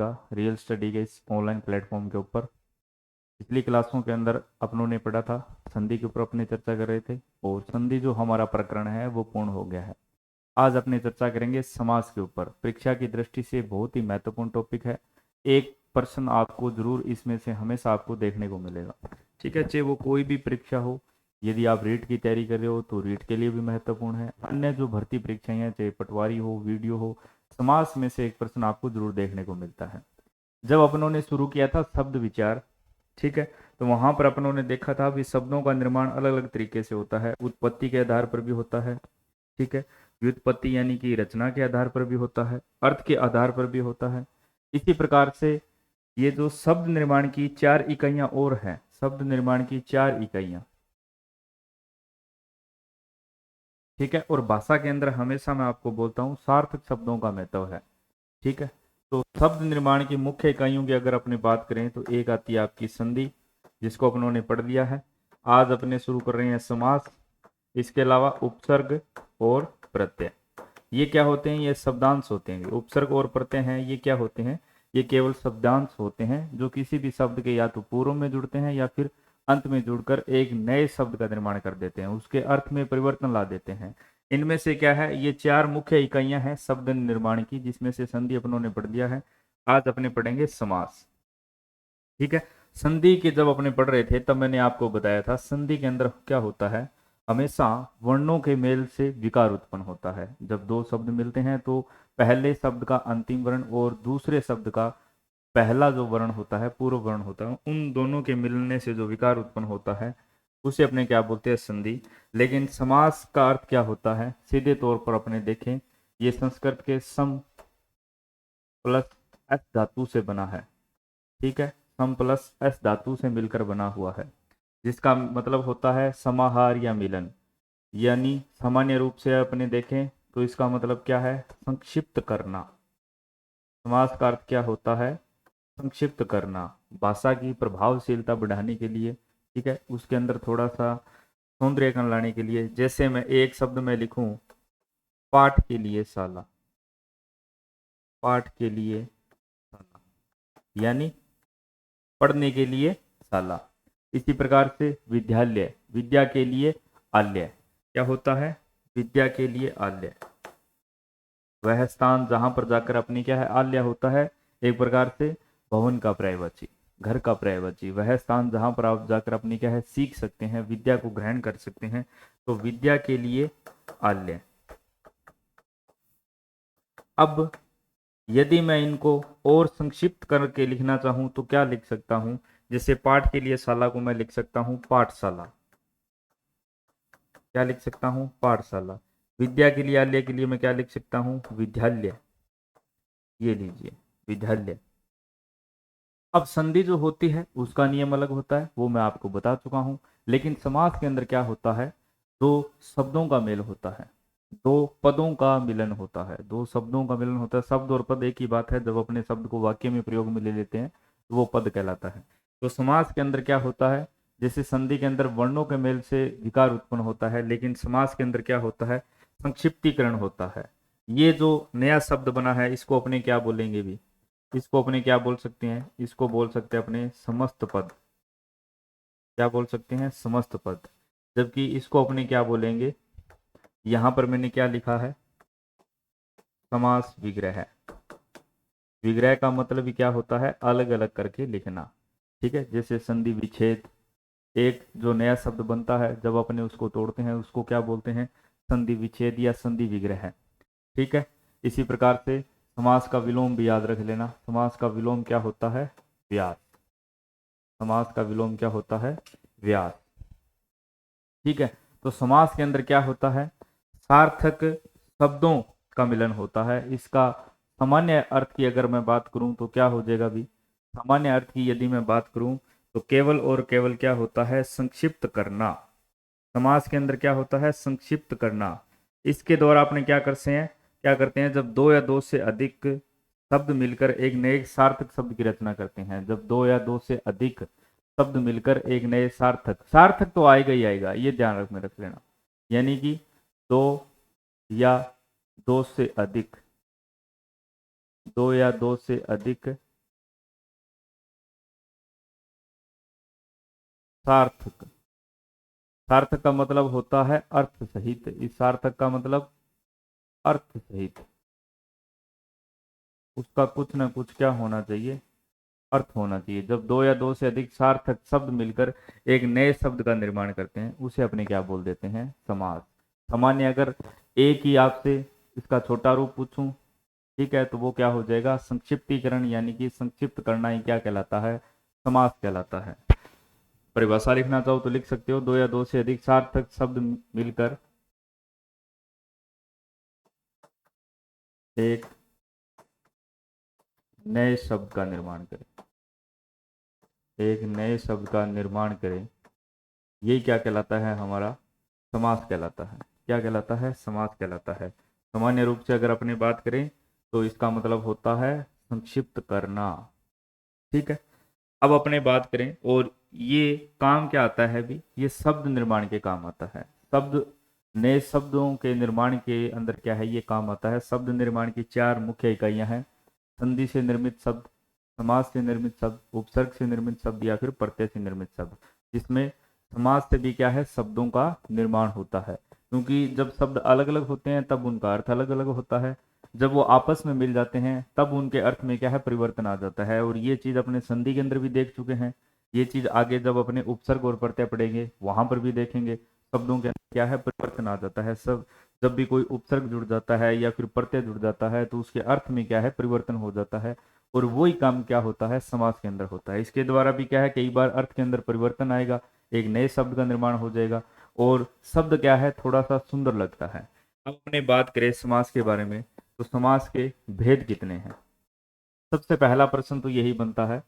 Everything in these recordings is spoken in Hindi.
का रियल स्टडी के इस ऑनलाइन प्लेटफॉर्म के ऊपर। पिछली क्लासों के अंदर अपनों ने पढ़ा था, संधि के ऊपर अपनी चर्चा कर रहे थे और संधि जो हमारा प्रकरण है वो पूर्ण हो गया है। आज अपनी चर्चा करेंगे समास के ऊपर। परीक्षा की दृष्टि से बहुत ही महत्वपूर्ण टॉपिक है। एक प्रश्न आपको जरूर इसमें से हमेशा आपको देखने को मिलेगा, ठीक है, चाहे वो कोई भी परीक्षा हो। यदि आप रीट की तैयारी कर रहे हो तो रीट के लिए भी महत्वपूर्ण है। अन्य जो भर्ती परीक्षाएं हैं, चाहे पटवारी हो, वीडियो हो, समास में से एक प्रश्न आपको जरूर देखने को मिलता है। जब अपनों ने शुरू किया था शब्द विचार, ठीक है, तो वहां पर अपनों ने देखा था कि शब्दों का निर्माण अलग अलग तरीके से होता है। उत्पत्ति के आधार पर भी होता है, ठीक है, व्युत्पत्ति यानी कि रचना के आधार पर भी होता है, अर्थ के आधार पर भी होता है। इसी प्रकार से ये जो शब्द निर्माण की 4 इकाइयां और हैं, शब्द निर्माण की 4 इकाइयां, ठीक है, और भाषा के अंदर हमेशा मैं आपको बोलता हूं सार्थक शब्दों का महत्व है, ठीक है। तो शब्द निर्माण की मुख्य इकाइयों की अगर अपने बात करें तो एक आती है आपकी संधि, जिसको अपनों ने पढ़ लिया है। आज अपने शुरू कर रहे हैं समास। इसके अलावा उपसर्ग और प्रत्यय, ये क्या होते हैं? ये शब्दांश होते हैं। उपसर्ग और प्रत्यय हैं, ये क्या होते हैं? ये केवल शब्दांश होते हैं जो किसी भी शब्द के या तो पूर्व में जुड़ते हैं या फिर अंत में जुड़कर एक नए शब्द का निर्माण कर देते हैं, उसके अर्थ में परिवर्तन ला देते हैं। इनमें से क्या है? ये 4 मुख्य इकाइयां हैं शब्द निर्माण की, जिसमें से संधि अपनों ने पढ़ लिया है। आज अपने पढ़ेंगे समास, ठीक है। संधि के जब अपने पढ़ रहे थे तब मैंने आपको बताया था संधि के अंदर क्या होता है, हमेशा वर्णों के मेल से विकार उत्पन्न होता है। जब दो शब्द मिलते हैं तो पहले शब्द का अंतिम वर्ण और दूसरे शब्द का पहला जो वर्ण होता है, पूर्व वर्ण होता है, उन दोनों के मिलने से जो विकार उत्पन्न होता है उसे अपने क्या बोलते हैं? संधि। लेकिन समास का अर्थ क्या होता है? सीधे तौर पर अपने देखें, ये संस्कृत के सम प्लस एस धातु से बना है, ठीक है, सम प्लस एस धातु से मिलकर बना हुआ है, जिसका मतलब होता है समाहार या मिलन। यानी सामान्य रूप से अपने देखें तो इसका मतलब क्या है? संक्षिप्त करना। समास का अर्थ क्या होता है? संक्षिप्त करना, भाषा की प्रभावशीलता बढ़ाने के लिए, ठीक है, उसके अंदर थोड़ा सा सौंदर्यकरण लाने के लिए। जैसे मैं एक शब्द में लिखूं, पाठ के लिए शाला, पाठ के लिए शाला, यानी पढ़ने के लिए शाला। इसी प्रकार से विद्यालय, विद्या के लिए आलय, क्या होता है? विद्या के लिए आलय, वह स्थान जहां पर जाकर अपनी क्या है? आलय होता है, एक प्रकार से भवन का पर्यायवाची, घर का पर्यायवाची, वह स्थान जहां पर आप जाकर अपनी क्या है? सीख सकते हैं, विद्या को ग्रहण कर सकते हैं। तो विद्या के लिए आलय। अब यदि मैं इनको और संक्षिप्त करके लिखना चाहूं तो क्या लिख सकता हूं? जैसे पाठ के लिए शाला को मैं लिख सकता हूं पाठशाला, क्या लिख सकता हूं? पाठशाला। विद्या के लिए, आलय के लिए मैं क्या लिख सकता हूं? विद्यालय, ये लीजिए, विद्यालय। अब संधि जो होती है उसका नियम अलग होता है, वो मैं आपको बता चुका हूं। लेकिन समास के अंदर क्या होता है? दो शब्दों का मेल होता है, दो पदों का मिलन होता है, दो शब्दों का मिलन होता है। शब्द और पद एक ही बात है, जब अपने शब्द को वाक्य में प्रयोग में ले लेते हैं तो वो पद कहलाता है। तो समास के अंदर क्या होता है? जैसे संधि के अंदर वर्णों के मेल से विकार उत्पन्न होता है, लेकिन समास के अंदर क्या होता है? संक्षिप्तीकरण होता है। ये जो नया शब्द बना है इसको अपने क्या बोलेंगे भी? इसको अपने क्या बोल सकते हैं? इसको बोल सकते हैं अपने समस्त पद, क्या बोल सकते हैं? समस्त पद। जबकि इसको अपने क्या बोलेंगे? यहां पर मैंने क्या लिखा है? समास विग्रह। विग्रह का मतलब भी क्या होता है? अलग अलग करके लिखना, ठीक है। जैसे संधि विच्छेद, एक जो नया शब्द बनता है जब अपने उसको तोड़ते हैं उसको क्या बोलते हैं? संधि विच्छेद या संधि विग्रह, ठीक है। इसी प्रकार से समास का विलोम भी याद रख लेना। समास का विलोम क्या होता है? व्यास। समास का विलोम क्या होता है? व्यास, ठीक है। तो समास के अंदर क्या होता है? सार्थक शब्दों का मिलन होता है। इसका सामान्य अर्थ की अगर मैं बात करूं तो क्या हो जाएगा भी? सामान्य अर्थ की यदि मैं बात करूं तो केवल और केवल क्या होता है? संक्षिप्त करना। समास के अंदर क्या होता है? संक्षिप्त करना। इसके द्वारा अपने क्या करते हैं? क्या करते हैं? जब दो या दो से अधिक शब्द मिलकर एक नए सार्थक शब्द की रचना करते हैं, जब दो या दो से अधिक शब्द मिलकर एक नए सार्थक, सार्थक तो आएगा ही आएगा, ये ध्यान रख लेना। यानी कि दो या दो से अधिक, दो या दो से अधिक सार्थक। सार्थक का मतलब होता है अर्थ सहित। इस सार्थक का मतलब अर्थ सहित, उसका कुछ ना कुछ क्या होना चाहिए, अर्थ होना चाहिए। जब दो या दो से अधिक सार्थक शब्द मिलकर एक नए शब्द का निर्माण करते हैं उसे अपने क्या बोल देते हैं, समास। सामान्य अगर एक ही आपसे इसका छोटा रूप पूछूं, ठीक है, तो वो क्या हो जाएगा, संक्षिप्तीकरण, यानी कि संक्षिप्त करना ही क्या कहलाता है, समास कहलाता है। परिभाषा लिखना चाहो तो लिख सकते हो, दो या दो से अधिक सार्थक शब्द मिलकर एक नए शब्द का निर्माण करें, एक नए शब्द का निर्माण करें, यही क्या कहलाता है, हमारा समास कहलाता है। क्या कहलाता है, समास कहलाता है। सामान्य रूप से अगर अपनी बात करें तो इसका मतलब होता है संक्षिप्त करना। ठीक है, अब अपने बात करें, और ये काम क्या आता है भी, ये शब्द निर्माण के काम आता है। शब्द, नए शब्दों के निर्माण के अंदर क्या है, ये काम आता है। शब्द निर्माण की चार मुख्य इकाइयां हैं: संधि से निर्मित शब्द, समास से निर्मित शब्द, उपसर्ग से निर्मित शब्द, या फिर प्रत्यय से निर्मित शब्द। जिसमें समास से भी क्या है, शब्दों का निर्माण होता है, क्योंकि जब शब्द अलग अलग होते हैं तब उनका अर्थ अलग अलग होता है। जब वो आपस में मिल जाते हैं तब उनके अर्थ में क्या है, परिवर्तन आ जाता है। और ये चीज अपने संधि के अंदर भी देख चुके हैं, ये चीज आगे जब अपने उपसर्ग और प्रत्यय पढ़ेंगे वहां पर भी देखेंगे। शब्दों के अंदर क्या है, परिवर्तन आ जाता है। सब, जब भी कोई उपसर्ग जुड़ जाता है या फिर प्रत्यय जुड़ जाता है तो उसके अर्थ में क्या है, परिवर्तन हो जाता है। और वही काम क्या होता है, समास के अंदर होता है। इसके द्वारा भी क्या है, कई बार अर्थ के अंदर परिवर्तन आएगा, एक नए शब्द का निर्माण हो जाएगा, और शब्द क्या है, थोड़ा सा सुंदर लगता है। अब अपने बात करें समास के बारे में, तो समास के भेद कितने हैं। सबसे पहला प्रश्न तो यही बनता है,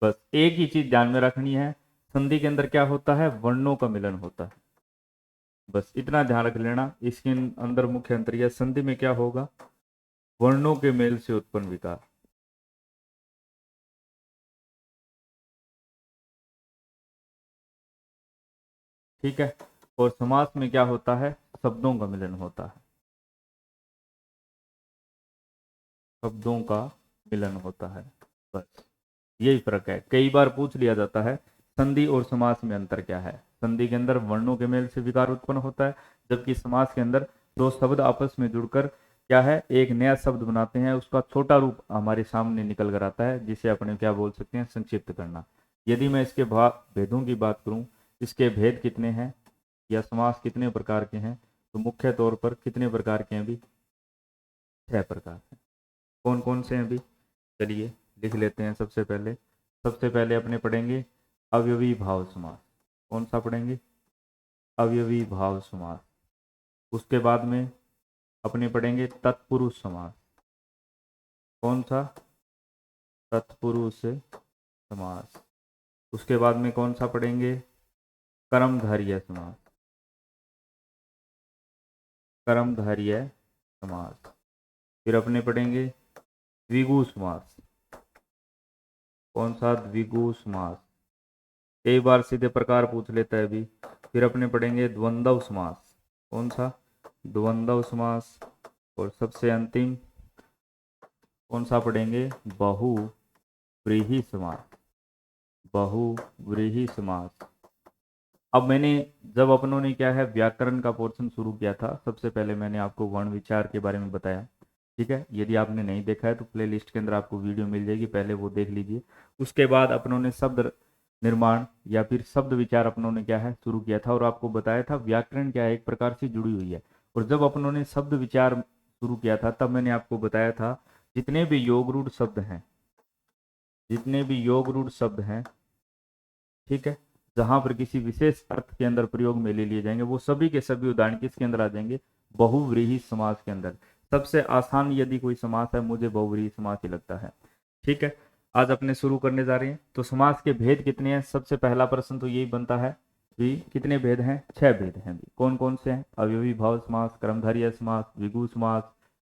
बस एक ही चीज ध्यान में रखनी है, संधि के अंदर क्या होता है, वर्णों का मिलन होता है। बस इतना ध्यान रख लेना। इसके अंदर मुख्य अंतर यह, संधि में क्या होगा, वर्णों के मेल से उत्पन्न विकार। ठीक है, और समास में क्या होता है, शब्दों का मिलन होता है, शब्दों का मिलन होता है। बस यही फर्क है। कई बार पूछ लिया जाता है संधि और समास में अंतर क्या है। संधि के अंदर वर्णों के मेल से विकार उत्पन्न होता है, जबकि समास के अंदर दो शब्द आपस में जुड़कर क्या है, एक नया शब्द बनाते हैं, उसका छोटा रूप हमारे सामने निकल कर आता है, जिसे अपने क्या बोल सकते हैं, संक्षिप्त करना। यदि मैं इसके भेदों की बात करूं, इसके भेद कितने हैं या समास कितने प्रकार के हैं, तो मुख्य तौर पर कितने प्रकार के हैं भी, 6 प्रकार हैं। कौन कौन से हैं भी, चलिए लिख लेते हैं। सबसे पहले अपने पढ़ेंगे अवयवी भाव समास। कौन सा पढ़ेंगे, अवयवी भाव समास। उसके बाद में अपने पढ़ेंगे तत्पुरुष समास। कौन सा, तत्पुरुष समास। उसके बाद में कौन सा पढ़ेंगे, कर्मधारय समास। कर्मधारय समास। फिर अपने पढ़ेंगे द्विगु समास। कौन सा, द्विगु समास। कई बार सीधे प्रकार पूछ लेता है अभी। फिर अपने पढ़ेंगे द्वंद्व समास। कौन सा, द्वंद्व समास। और सबसे अंतिम कौन सा पढ़ेंगे, बहुव्रीहि समास। बहुव्रीहि समास। अब मैंने, जब अपनों ने क्या है, व्याकरण का पोर्शन शुरू किया था, सबसे पहले मैंने आपको वर्ण विचार के बारे में बताया। ठीक है, यदि आपने नहीं देखा है तो प्ले लिस्ट के अंदर आपको वीडियो मिल जाएगी, पहले वो देख लीजिए। उसके बाद अपनों ने शब्द निर्माण या फिर शब्द विचार अपनों ने क्या है, शुरू किया था, और आपको बताया था व्याकरण क्या है, एक प्रकार से जुड़ी हुई है। और जब अपनों ने शब्द विचार शुरू किया था तब मैंने आपको बताया था जितने भी योग रूढ़ शब्द हैं, जितने भी योग रूढ़ शब्द हैं, ठीक है, जहां पर किसी विशेष अर्थ के अंदर प्रयोग में ले लिए जाएंगे, वो सभी के सभी उदाहरण किसके अंदर आ जाएंगे, बहुव्रीहि समास के अंदर। सबसे आसान यदि कोई समास है, मुझे बहुव्रीहि समास ही लगता है। ठीक है, आज अपने शुरू करने जा रहे हैं। तो समास के भेद कितने हैं, सबसे पहला प्रश्न तो यही बनता है भी, कितने भेद हैं, 6 भेद हैं भी। कौन कौन से हैं, अवयवी भाव समास, कर्मधारय समास, द्विगु समास,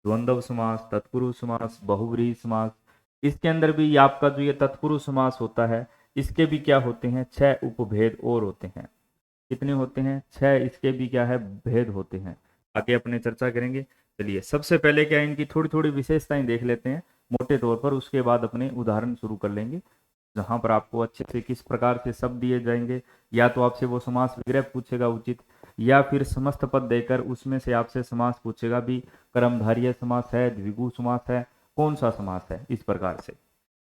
द्वंद्व समास, तत्पुरुष समास, बहुव्रीहि समास। इसके अंदर भी आपका जो ये तत्पुरुष समास होता है, इसके भी क्या होते हैं, 6 उपभेद और होते हैं। कितने होते हैं, 6 इसके भी क्या है, भेद होते हैं। आगे अपने चर्चा करेंगे। चलिए सबसे पहले क्या, इनकी थोड़ी थोड़ी विशेषताएं देख लेते हैं मोटे तौर पर, उसके बाद अपने उदाहरण शुरू कर लेंगे जहां पर आपको अच्छे से किस प्रकार से शब्द दिए जाएंगे, या तो आपसे वो समास विग्रह पूछेगा उचित, या फिर समस्त पद देकर उसमें से आपसे समास पूछेगा भी कर्मधारय समास है, द्विगु समास है, कौन सा समास है, इस प्रकार से।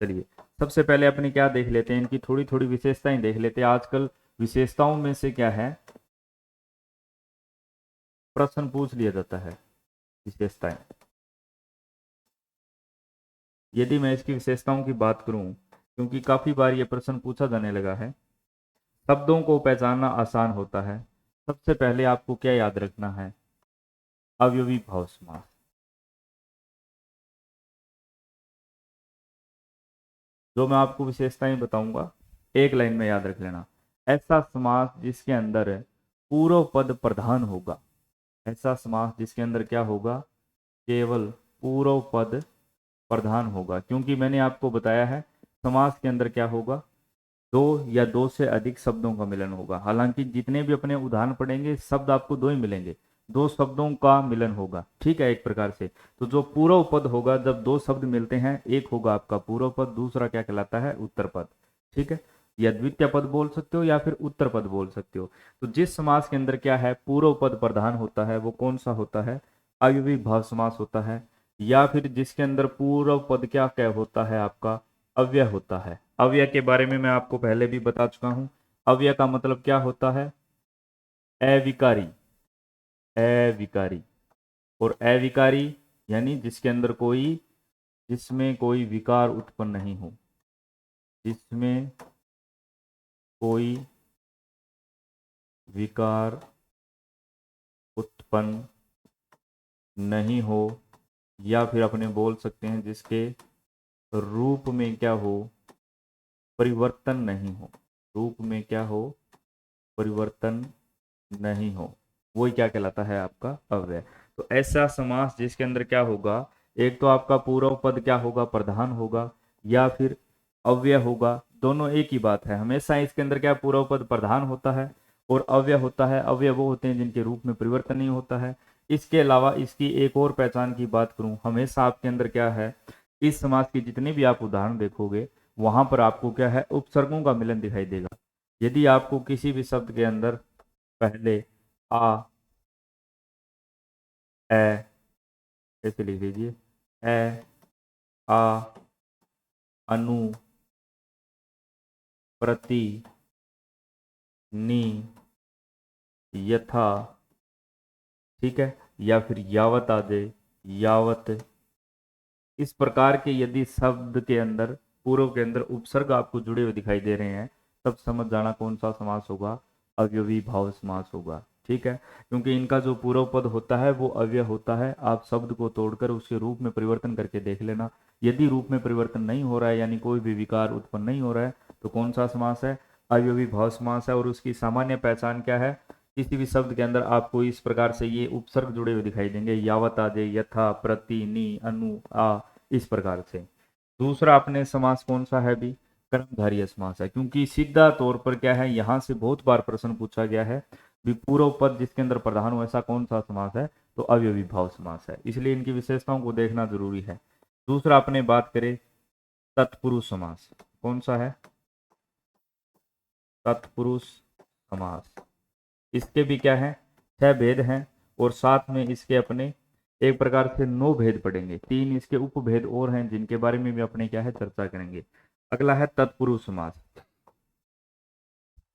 चलिए सबसे पहले अपने क्या देख लेते हैं, इनकी थोड़ी थोड़ी विशेषताएं देख लेते हैं। आजकल विशेषताओं में से क्या है, प्रश्न पूछ लिया जाता है विशेषताएं। यदि मैं इसकी विशेषताओं की बात करूं, क्योंकि काफी बार ये प्रश्न पूछा जाने लगा है, शब्दों को पहचानना आसान होता है। सबसे पहले आपको क्या याद रखना है, अवयवी भाव समास। जो मैं आपको विशेषताएं बताऊंगा एक लाइन में याद रख लेना। ऐसा समास जिसके अंदर पूर्व पद प्रधान होगा, ऐसा समास जिसके अंदर क्या होगा, केवल पूर्व पद प्रधान होगा। क्योंकि मैंने आपको बताया है समास के अंदर क्या होगा, दो या दो से अधिक शब्दों का मिलन होगा। हालांकि जितने भी अपने उदाहरण पढ़ेंगे शब्द आपको दो ही मिलेंगे, दो शब्दों का मिलन होगा, ठीक है, एक प्रकार से। तो जो पूर्व पद होगा, जब दो शब्द मिलते हैं, एक होगा आपका पूर्व पद, दूसरा क्या कहलाता है, उत्तर पद, ठीक है। या द्वितीय पद बोल सकते हो या फिर उत्तर पद बोल सकते हो। तो जिस समास के अंदर क्या है, पूर्व पद प्रधान होता है, वो कौन सा होता है, अव्ययी भाव समास होता है। या फिर जिसके अंदर पूर्व पद क्या क्या होता है, आपका अव्यय होता है। अव्यय के बारे में मैं आपको पहले भी बता चुका हूं। अव्यय का मतलब क्या होता है, अविकारी, अविकारी। और अविकारी यानी जिसके अंदर कोई, जिसमें कोई विकार उत्पन्न नहीं हो, जिसमें कोई विकार उत्पन्न नहीं हो, या फिर अपने बोल सकते हैं जिसके रूप में क्या हो, परिवर्तन नहीं हो, रूप में क्या हो, परिवर्तन नहीं हो, वही क्या कहलाता है, आपका अव्यय। तो ऐसा समास जिसके अंदर क्या होगा, एक तो आपका पूर्व पद क्या होगा, प्रधान होगा, या फिर अव्यय होगा, दोनों एक ही बात है। हमेशा इसके अंदर क्या पूर्व पद प्रधान होता है और अव्यय होता है। अव्यय वो होते हैं जिनके रूप में परिवर्तन नहीं होता है। इसके अलावा इसकी एक और पहचान की बात करूं, हमेशा आपके अंदर क्या है, इस समास की जितने भी आप उदाहरण देखोगे वहां पर आपको क्या है, उपसर्गों का मिलन दिखाई देगा। यदि आपको किसी भी शब्द के अंदर पहले आ, ए, ऐसे लिख लीजिए, ए, आ, अनु, प्रति, नी, यथा, ठीक है, या फिर यावत आ जाए, यावत, इस प्रकार के यदि शब्द के अंदर पूर्व के अंदर उपसर्ग आपको जुड़े हुए दिखाई दे रहे हैं, तब समझ जाना कौन सा समास होगा, अव्ययी भाव समास होगा, ठीक है। क्योंकि इनका जो पूर्व पद होता है वो अव्यय होता है। आप शब्द को तोड़कर उसके रूप में परिवर्तन करके देख लेना। यदि रूप में परिवर्तन नहीं हो रहा है, यानी कोई भी विकार उत्पन्न नहीं हो रहा है, तो कौन सा समास है, अव्ययी भाव समास है। और उसकी सामान्य पहचान क्या है, किसी भी शब्द के अंदर आपको इस प्रकार से ये उपसर्ग जुड़े हुए दिखाई देंगे, यावत आदि, यथा, प्रति, नी, अनु, आ, इस प्रकार से। दूसरा अपने समास कौन सा है भी, कर्मधारय समास है। क्योंकि सीधा तौर पर क्या है, यहां से बहुत बार प्रश्न पूछा गया है भी पूर्व पद जिसके अंदर प्रधान हो ऐसा कौन सा समास है, तो अव्ययी भाव समास है। इसलिए इनकी विशेषताओं को देखना जरूरी है। दूसरा अपने बात करें तत्पुरुष समास, कौन सा है, तत्पुरुष समास। इसके भी क्या है, 6 भेद हैं, और साथ में इसके अपने एक प्रकार से 9 भेद पढ़ेंगे। 3 इसके उपभेद और हैं जिनके बारे में भी अपने क्या है, चर्चा करेंगे। अगला है तत्पुरुष समास।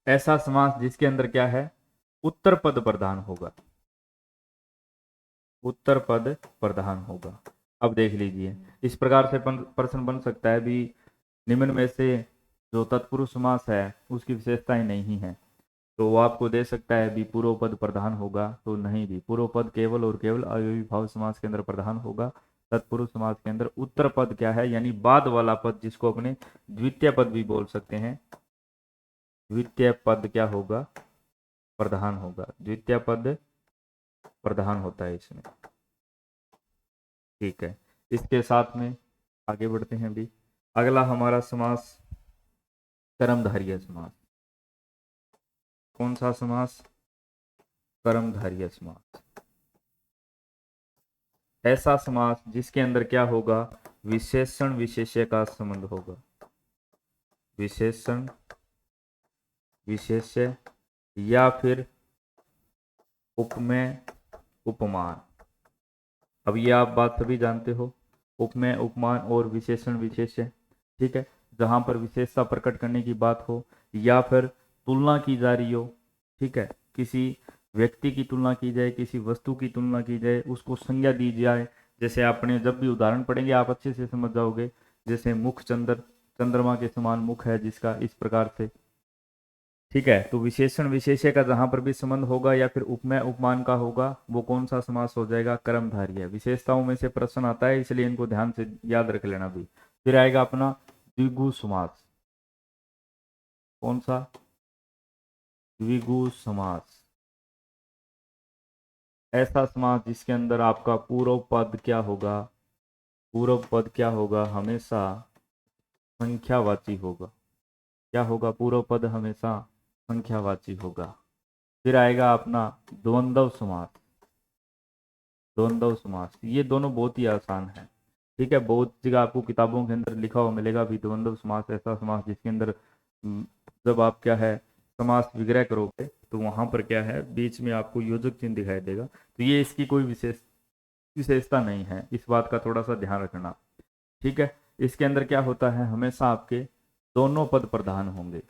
ऐसा समास जिसके अंदर क्या है, उत्तर पद प्रधान होगा, उत्तर पद प्रधान होगा। अब देख लीजिए, इस प्रकार से प्रश्न बन सकता है भी, निम्न में से जो तत्पुरुष समास है उसकी विशेषताएं नहीं है, तो वो आपको दे सकता है भी पूर्व पद प्रधान होगा, तो नहीं, भी पूर्व पद केवल और केवल अव्ययी भाव समास के अंदर प्रधान होगा। तत्पुरुष समास के अंदर उत्तर पद क्या है, यानी बाद वाला पद, जिसको अपने द्वितीय पद भी बोल सकते हैं, द्वितीय पद क्या होगा, प्रधान होगा, द्वितीय पद प्रधान होता है इसमें, ठीक है। इसके साथ में आगे बढ़ते हैं भी। अगला हमारा समास कर्मधारय समास। कौन सा समास, कर्मधारय समास। ऐसा समास जिसके अंदर क्या होगा, विशेषण विशेष्य का संबंध होगा, विशेषण विशेष्य या फिर उपमेय उपमान। अब ये आप बात सभी जानते हो, उपमेय उपमान और विशेषण विशेष्य, ठीक है, जहां पर विशेषता प्रकट करने की बात हो या फिर तुलना की जा रही हो, ठीक है, किसी व्यक्ति की तुलना की जाए, किसी वस्तु की तुलना की जाए, उसको संज्ञा दी जाए। जैसे आपने जब भी उदाहरण पढ़ेंगे आप अच्छे से समझ जाओगे, जैसे मुख चंद्रमा के समान मुख है जिसका, इस प्रकार से, ठीक है। तो विशेषण विशेष्य का जहां पर भी संबंध होगा या फिर उपमेय उपमान का होगा, वो कौन सा समास हो जाएगा? कर्मधारय। विशेषताओं में से प्रश्न आता है, इसलिए इनको ध्यान से याद रख लेना भी। फिर आएगा अपना द्विगु समास। कौन सा? द्विगु समास। ऐसा समास जिसके अंदर आपका पूर्व पद क्या होगा? पूर्व पद क्या होगा? हमेशा संख्यावाची होगा। क्या होगा? पूर्व पद हमेशा संख्यावाची होगा। फिर आएगा अपना द्वंद्व समास। द्वंद्व समास, ये दोनों बहुत ही आसान है, ठीक है, बहुत जगह आपको किताबों के अंदर लिखा हुआ मिलेगा भी। द्वंद्व समास ऐसा समास जिसके अंदर जब आप क्या है समास विग्रह करोगे तो वहां पर क्या है बीच में आपको योजक चिन्ह दिखाई देगा। तो ये इसकी कोई विशेषता नहीं है, इस बात का थोड़ा सा ध्यान रखना, ठीक है। इसके अंदर क्या होता है, हमेशा आपके दोनों पद प्रधान होंगे,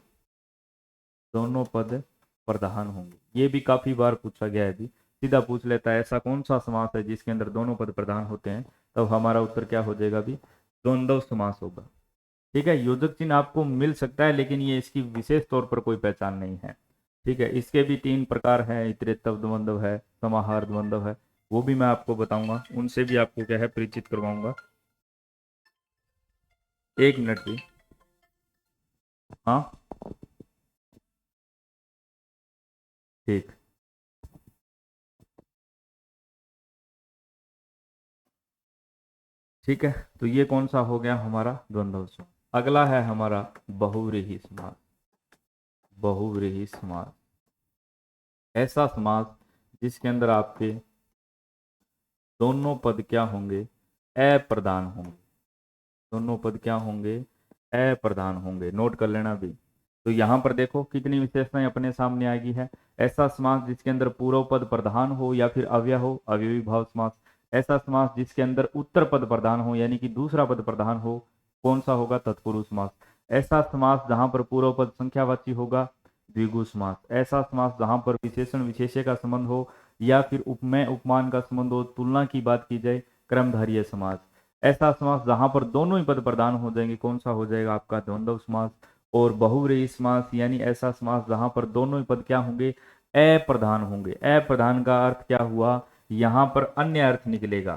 दोनों पद प्रधान होंगे। ये भी काफी बार पूछा गया है, भी सीधा पूछ लेता है ऐसा कौन सा समास है जिसके अंदर दोनों पद प्रधान होते हैं, तब हमारा उत्तर क्या हो जाएगा? भी द्वंद्व समास होगा, ठीक है। योजक चिन्ह आपको मिल सकता है लेकिन ये इसकी विशेष तौर पर कोई पहचान नहीं है, ठीक है। इसके भी 3 प्रकार हैं, इतरेत्व द्वंद्व है, समाहार द्वंद्व है, वो भी मैं आपको बताऊंगा, उनसे भी आपको क्या है परिचित करवाऊंगा। एक मिनट भी, हाँ ठीक, ठीक है। तो ये कौन सा हो गया हमारा? द्वंद्व समास। अगला है हमारा बहुव्रीहि समास। बहुव्रीहि समास ऐसा समास जिसके अंदर आपके दोनों पद क्या होंगे? अप्रधान होंगे। दोनों पद क्या होंगे? अप्रधान होंगे। नोट कर लेना भी। तो यहां पर देखो कितनी विशेषताएं अपने सामने आएगी है। ऐसा समास जिसके अंदर पूर्व पद प्रधान हो या फिर अव्यय हो, अव्ययी भाव समास। ऐसा समास जिसके अंदर उत्तर पद प्रधान हो यानी कि दूसरा पद प्रधान हो, कौन सा होगा? तत्पुरुष समास। ऐसा समास जहां पर पूर्व पद संख्यावाची होगा, द्विगु समास। ऐसा समास जहां पर विशेषण विशेष्य का संबंध हो या फिर उपमेय उपमान का संबंध हो, तुलना की बात की जाए, क्रमधारीय समास। ऐसा समास जहां पर दोनों ही पद प्रधान हो जाएंगे, कौन सा हो जाएगा? आपका द्वंद्व समास। और बहुव्रीहि समास यानी ऐसा समास जहां पर दोनों ही पद क्या होंगे? अप्रधान होंगे। अप्रधान का अर्थ क्या हुआ? यहां पर अन्य अर्थ निकलेगा।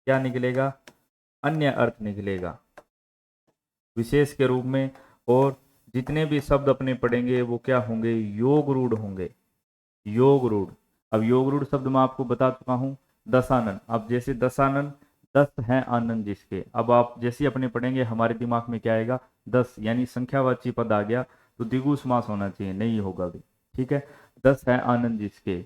क्या निकलेगा? अन्य अर्थ निकलेगा विशेष के रूप में। और जितने भी शब्द अपने पढ़ेंगे वो क्या होंगे? योग रूढ़ होंगे। योग रूढ़। अब योग रूढ़ शब्द मैं आपको बता चुका हूं, दशानन। अब जैसे दशानन, 10 हैं आनंद जिसके, अब आप जैसे ही अपने पढ़ेंगे हमारे दिमाग में क्या आएगा? 10 यानी संख्यावाची पद आ गया, तो द्विगु समास होना चाहिए, नहीं होगा भी, ठीक है। 10 है आनंद जिसके,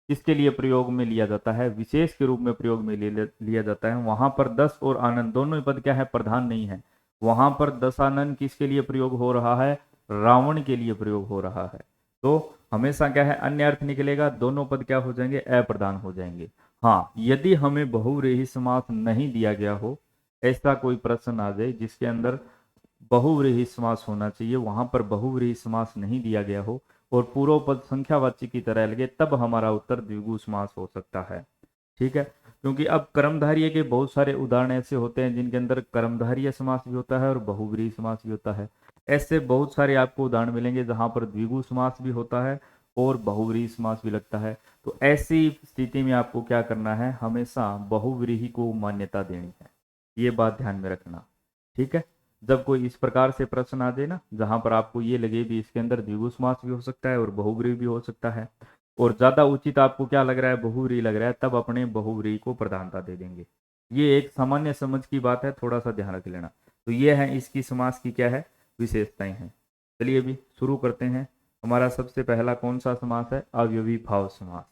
किसके लिए प्रयोग में लिया जाता है? विशेष के रूप में प्रयोग में लिया जाता है। वहां पर 10 और आनंद दोनों ही पद क्या है? प्रधान नहीं है। वहां पर दशानन किसके लिए प्रयोग हो रहा है? रावण के लिए प्रयोग हो रहा है। तो हमेशा क्या है? अन्य अर्थ निकलेगा, दोनों पद क्या हो जाएंगे? अप्रधान हो जाएंगे। हाँ, यदि हमें बहुव्रीहि समास नहीं दिया गया हो, ऐसा कोई प्रश्न आ जाए जिसके अंदर बहुव्रीहि समास होना चाहिए, वहां पर बहुव्रीहि समास नहीं दिया गया हो और पूर्व पद संख्यावाची की तरह लगे, तब हमारा उत्तर द्विगु समास हो सकता है, ठीक है। क्योंकि अब कर्मधारय के बहुत सारे उदाहरण ऐसे होते हैं जिनके अंदर कर्मधारय समास भी होता है और बहुव्रीहि समास भी होता है। ऐसे बहुत सारे आपको उदाहरण मिलेंगे जहां पर द्विगु समास भी होता है और बहुव्रीहि समास भी लगता है। तो ऐसी स्थिति में आपको क्या करना है? हमेशा बहुव्रीहि को मान्यता देनी है, ये बात ध्यान में रखना, ठीक है। जब कोई इस प्रकार से प्रश्न आ जाए ना, जहां पर आपको ये लगे भी इसके अंदर द्विगु समास भी हो सकता है और बहुव्रीहि भी हो सकता है, और ज्यादा उचित आपको क्या लग रहा है? बहुव्रीहि लग रहा है, तब अपने बहुव्रीहि को प्रधानता दे देंगे। ये एक सामान्य समझ की बात है, थोड़ा सा ध्यान रख लेना। तो ये है इसकी समास की क्या है? विशेषताएं हैं। चलिए अभी शुरू करते हैं। हमारा सबसे पहला कौन सा समास है? अव्ययी भाव समास।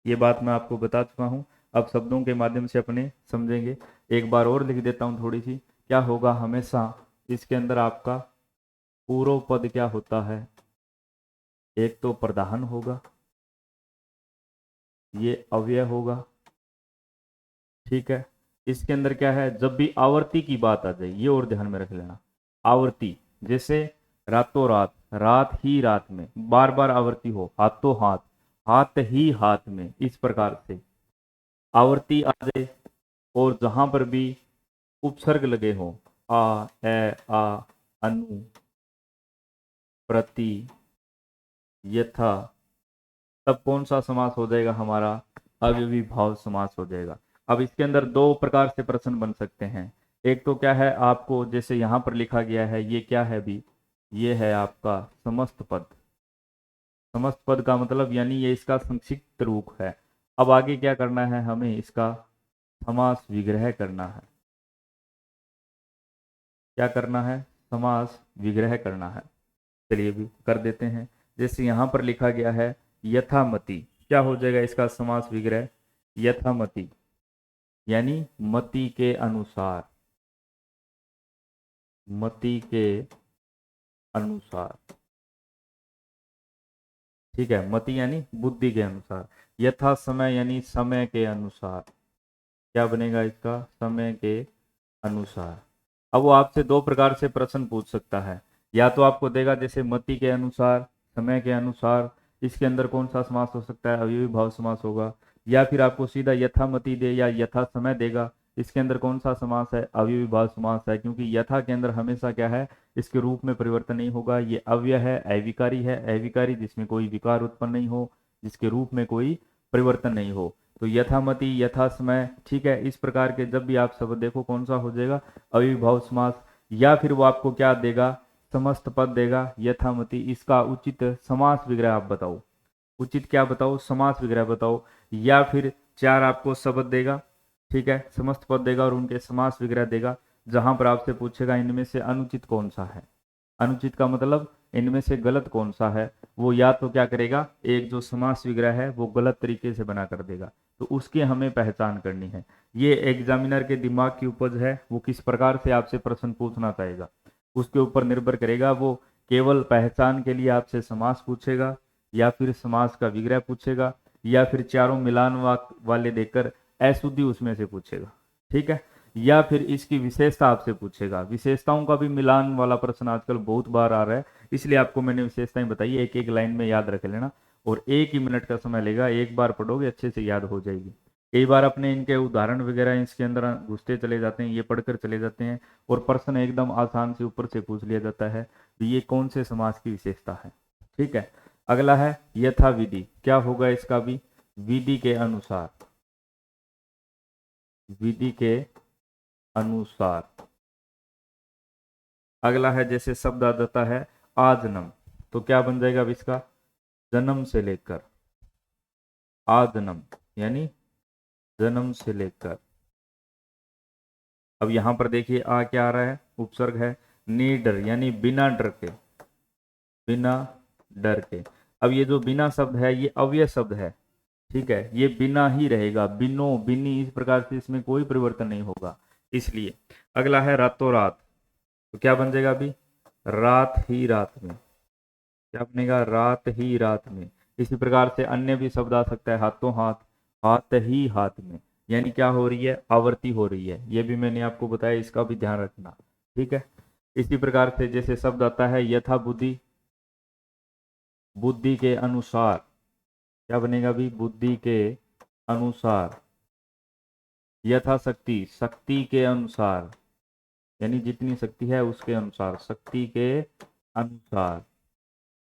ये बात मैं आपको बता चुका हूं, अब शब्दों के माध्यम से अपने समझेंगे। एक बार और लिख देता हूं थोड़ी सी। क्या होगा? हमेशा इसके अंदर आपका पूर्व पद क्या होता है, एक तो प्रधान होगा, ये अव्यय होगा, ठीक है। इसके अंदर क्या है, जब भी आवर्ती की बात आ जाए, ये और ध्यान में रख लेना, आवर्ती, जैसे रातों रात, रात ही रात में, बार बार आवर्ती हो, हाथों हाथ, हाथ ही हाथ में, इस प्रकार से आवर्ती आ जाए। और जहां पर भी उपसर्ग लगे हो, आ, ए, आ, अनु, प्रति, यथा, तब कौन सा समास हो जाएगा हमारा, अव्ययी भाव समास हो जाएगा। अब इसके अंदर दो प्रकार से प्रश्न बन सकते हैं। एक तो क्या है, आपको जैसे यहां पर लिखा गया है, ये क्या है भी, ये है आपका समस्त पद। समस्त पद का मतलब यानी ये इसका संक्षिप्त रूप है। अब आगे क्या करना है, हमें इसका समास विग्रह करना है। क्या करना है, समास विग्रह करना है। चलिए भी कर देते हैं। जैसे यहां पर लिखा गया है यथामति, क्या हो जाएगा इसका समास विग्रह, यथामति, यानी मति के अनुसार, मति के अनुसार, ठीक है। मति यानी बुद्धि के अनुसार, यथा समय यानी समय के अनुसार, क्या बनेगा इसका, समय के अनुसार। अब वो आपसे दो प्रकार से प्रश्न पूछ सकता है, या तो आपको देगा जैसे मति के अनुसार, समय के अनुसार, इसके अंदर कौन सा समास हो सकता है, अव्ययी भाव समास होगा। या फिर आपको सीधा यथामति दे या यथा समय देगा, इसके अंदर कौन सा समास है, अव्ययी भाव समास है, क्योंकि यथा के अंदर हमेशा क्या है, इसके रूप में परिवर्तन नहीं होगा, ये अव्यय है, अविकारी है, अविकारी जिसमें कोई विकार उत्पन्न नहीं हो, जिसके रूप में कोई परिवर्तन नहीं हो। तो यथामति, यथा समय, ठीक है। इस प्रकार के जब भी आप शब्द देखो, कौन सा हो जाएगा, अविभाव समास। या फिर वो आपको क्या देगा, समस्त पद देगा यथामति, इसका उचित समास विग्रह आप बताओ, उचित क्या बताओ, समास विग्रह बताओ। या फिर चार आपको शब्द देगा, ठीक है, समस्त पद देगा और उनके समास विग्रह देगा, जहां पर आपसे पूछेगा इनमें से अनुचित कौन सा है। अनुचित का मतलब इनमें से गलत कौन सा है, वो या तो क्या करेगा, एक जो समास विग्रह है वो गलत तरीके से बना कर देगा, तो उसकी हमें पहचान करनी है। ये एग्जामिनर के दिमाग की उपज है, वो किस प्रकार से आपसे प्रश्न पूछना चाहेगा उसके ऊपर निर्भर करेगा। वो केवल पहचान के लिए आपसे समास पूछेगा, या फिर समास का विग्रह पूछेगा, या फिर चारों मिलान वाले देकर अशुद्धि उसमें से पूछेगा, ठीक है। या फिर इसकी विशेषता आपसे पूछेगा, विशेषताओं का भी मिलान वाला प्रश्न आजकल बहुत बार आ रहा है, इसलिए आपको मैंने विशेषताएं बताई, एक एक लाइन में याद रख लेना। और 1 ही मिनट का समय लेगा, एक बार पढ़ोगे अच्छे से याद हो जाएगी। कई बार अपने इनके उदाहरण वगैरह इसके अंदर घुसते चले जाते हैं, ये पढ़कर चले जाते हैं, और प्रश्न एकदम आसान से ऊपर से पूछ लिया जाता है, तो ये कौन से समास की विशेषता है, ठीक है। अगला है यथा विधि, क्या होगा इसका भी, विधि के अनुसार, विधि के अनुसार। अगला है जैसे शब्द आ जाता है आजन्म, तो क्या बन जाएगा अब इसका, जन्म से लेकर, आजन्म यानी जन्म से लेकर। अब यहां पर देखिए आ क्या आ रहा है, उपसर्ग है, निडर यानी बिना डर के, बिना डर के। अब ये जो बिना शब्द है ये अव्यय शब्द है, ठीक है, ये बिना ही रहेगा, बिनो, बिनी, इस प्रकार से इसमें कोई परिवर्तन नहीं होगा, इसलिए। अगला है रातों रात, तो क्या बन जाएगा अभी, रात ही रात में, क्या बनेगा, रात ही रात में। इसी प्रकार से अन्य भी शब्द आ सकता है, हाथों हाथ, हाथ ही हाथ में, यानी क्या हो रही है, आवर्ती हो रही है, ये भी मैंने आपको बताया, इसका भी ध्यान रखना, ठीक है। इसी प्रकार से जैसे शब्द आता है यथा बुद्धि, बुद्धि के अनुसार, क्या बनेगा भी, बुद्धि के अनुसार। यथाशक्ति, शक्ति के अनुसार, यानी जितनी शक्ति है उसके अनुसार, शक्ति के अनुसार।